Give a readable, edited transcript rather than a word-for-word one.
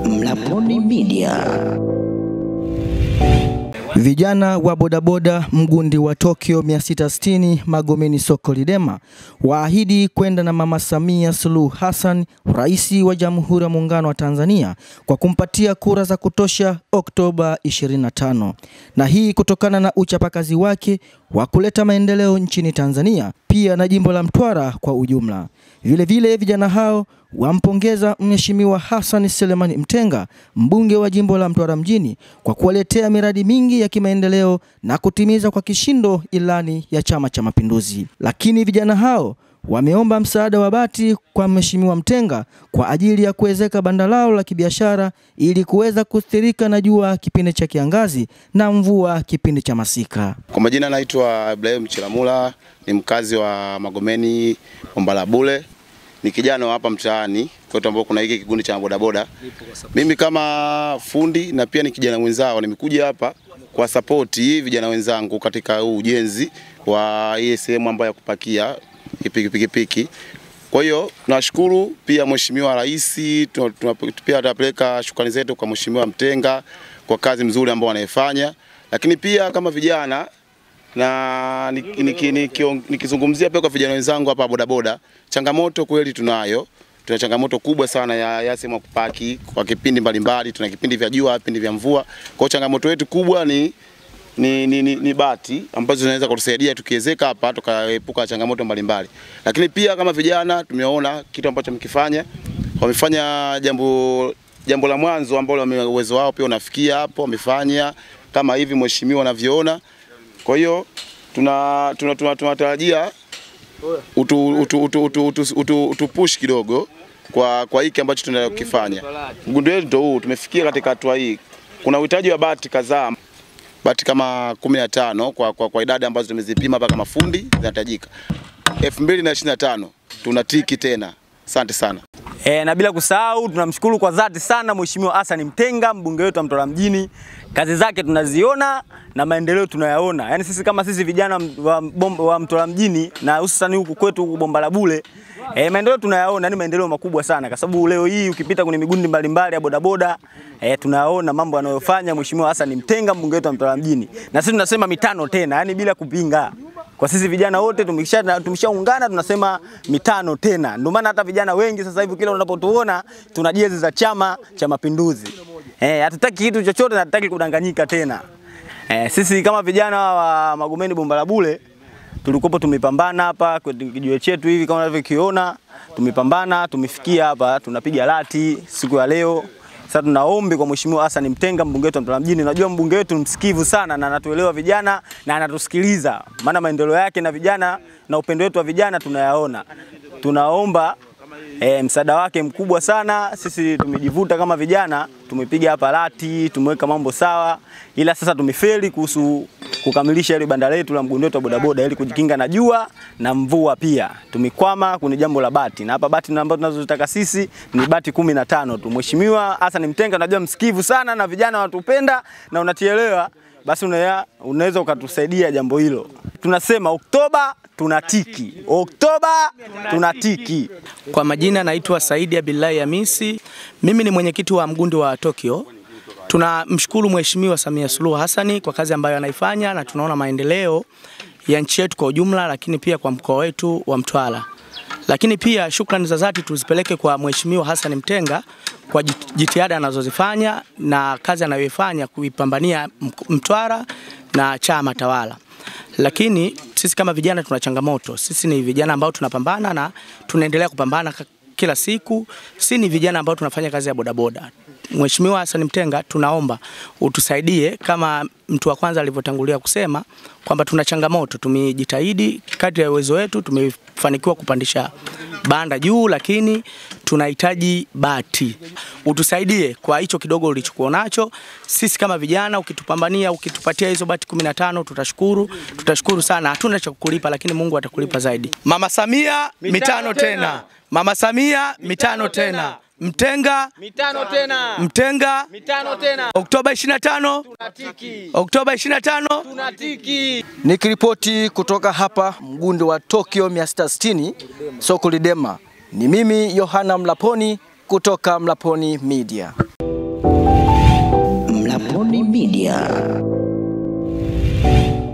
Mlaponi Media. Vijana wa bodaboda mgundi wa Tokyo 660 Magomeni soko Lidema waahidi kwenda na Mama Samia Suluhu Hassan, Rais wa Jamhuri ya Muungano wa Tanzania, kwa kumpatia kura za kutosha Oktoba 25. Na hii kutokana na uchapakazi wake wa kuleta maendeleo nchini Tanzania, pia na jimbo la Mtwara kwa ujumla. Vile vile vijana hao wampongeza Mheshimiwa Hassan Selemani Mtenga, mbunge wa jimbo la Mtwara mjini, kwa kuwaletea miradi mingi ya kimaendeleo na kutimiza kwa kishindo ilani ya Chama cha Mapinduzi. Lakini vijana hao wameomba msaada wa bati kwa Mheshimiwa Mtenga kwa ajili ya kuwezeka banda lao la kibiashara ili kuweza kustirika na jua kipindi cha kiangazi na mvua kipindi cha masika. Kwa majina naitwa Ibrahim Chilamula, ni mkazi wa Magomeni Bombalabule. Ni kijana hapa mtaani kwetu ambao kuna hiki kikundi cha bodaboda. Mimi kama fundi na pia ni kijana mwenzao, nimekuja hapa kwa support vijana wenzangu katika ujenzi wa hii sehemu ambayo ya kupakia pikipiki. Kwa hiyo tunashukuru pia Mheshimiwa Rais, pia tutapeleka shukrani zetu kwa Mheshimiwa Mtenga kwa kazi mzuri ambayo anayefanya. Lakini pia kama vijana na nikizungumzia pia kwa vijana wenzangu hapa bodaboda, changamoto kweli tunayo. Tuna changamoto kubwa sana ya sehemu kupaki kwa kipindi mbalimbali. Tuna kipindi vya jua, kipindi vya mvua. Kwa hiyo changamoto yetu kubwa ni bati ambazo zinaweza kutusaidia tukiwezeka hapa tukaepuka changamoto mbalimbali. Lakini pia kama vijana tumeona kitu ambacho mkifanya, wamefanya jambo la mwanzo ambalo uwezo wao pia unafikia hapo, wamefanya kama hivi mheshimiwa anavyoona. Kwa hiyo tunatarajia utupush kidogo kwa hiki ambacho tunakifanya. Mgundi wetu ndio huu, tumefikia katika hatua hii. Kuna uhitaji wa bati kadhaa, bati kama 15 kwa idadi ambazo tumezipima hapa kama fundi zinahitajika. 2025 tunatiki tena. Asante sana. Na bila kusahau tunamshukuru kwa dhati sana Mheshimiwa Hassan Mtenga, mbunge wetu wa Mtwara mjini. Kazi zake tunaziona na maendeleo tunayaona. Yaani sisi vijana wa Mtwara mjini na hususan huku kwetu huku Bombalabule, maendeleo tunayaona, ni maendeleo makubwa sana kwa sababu leo hii ukipita kwenye migundi mbalimbali ya bodaboda, tunayaona mambo anayofanya Mheshimiwa Hassan Mtenga, mbunge wetu wa Mtwara mjini. Na sisi tunasema mitano tena, yani bila kupinga. Kwa sisi vijana wote tumeshaungana tunasema mitano tena. Ndio maana hata vijana wengi sasa hivi kila unapotuona tuna jezi za Chama cha Mapinduzi. Hatutaki kitu chochote na hatutaki kudanganyika tena. Sisi kama vijana wa Magomeni Bombalabule tulikuwa tumepambana hapa kwa kijiwe chetu hivi kama unavyokiona, tumepambana, tumefikia hapa, tunapiga lati siku ya leo. Sasa tunaomba kwa Mheshimiwa Hassan Mtenga, mbunge wetu wa Mtwara mjini. Najua mbunge wetu msikivu sana na anatuelewa vijana na anatusikiliza. Maana maendeleo yake na vijana na upendo wetu wa vijana tunayaona. Tunaomba msaada wake mkubwa sana. Sisi tumejivuta kama vijana, tumepiga hapa lati, tumeweka mambo sawa. Ila sasa tumefeli kuhusu kukamilisha ile banda letu la mgundi wetu wa bodaboda ili kujikinga na jua na mvua pia. Tumekwama kwenye jambo la bati. Na hapa bati ambazo tunazotaka sisi ni bati 15 tu. Mheshimiwa Hassan Mtenga najua msikivu sana na vijana watupenda na unatielewa, basi unaweza ukatusaidia jambo hilo. Tunasema Oktoba tunatiki. Oktoba tunatiki. Kwa majina naitwa Saidi Abdullahi Hamisi. Mimi ni mwenyekiti wa mgundi wa Tokyo. Tunamshukuru Mheshimiwa Samia Suluhu Hassan kwa kazi ambayo anaifanya na tunaona maendeleo ya nchi yetu kwa ujumla, lakini pia kwa mkoa wetu wa Mtwara. Lakini pia shukrani za dhati tuzipeleke kwa Mheshimiwa Hassan Mtenga kwa jitihada anazozifanya na kazi anayoifanya kuipambania Mtwara na chama tawala. Lakini sisi kama vijana tuna changamoto. Sisi ni vijana ambao tunapambana na tunaendelea kupambana kila siku. Sisi ni vijana ambao tunafanya kazi ya bodaboda. Mheshimiwa Hassan Mtenga, tunaomba utusaidie kama mtu wa kwanza alivyotangulia kusema kwamba tuna changamoto. Tumejitahidi kadri ya uwezo wetu, tumefanikiwa kupandisha banda juu, lakini tunahitaji bati. Utusaidie kwa hicho kidogo ulichokuwa nacho. Sisi kama vijana ukitupambania, ukitupatia hizo bati 15 tutashukuru. Tutashukuru sana. Hatuna cha kukulipa lakini Mungu atakulipa zaidi. Mama Samia mitano tena. Mama Samia mitano tena. Mtenga mitano tena. Mtenga mitano tena. Oktoba 25 tunatiki. Oktoba 25 tunatiki. Nikiripoti kutoka hapa mgundi wa Tokyo 660 soko Lidema. Ni mimi Yohana Mlaponi kutoka Mlaponi Media.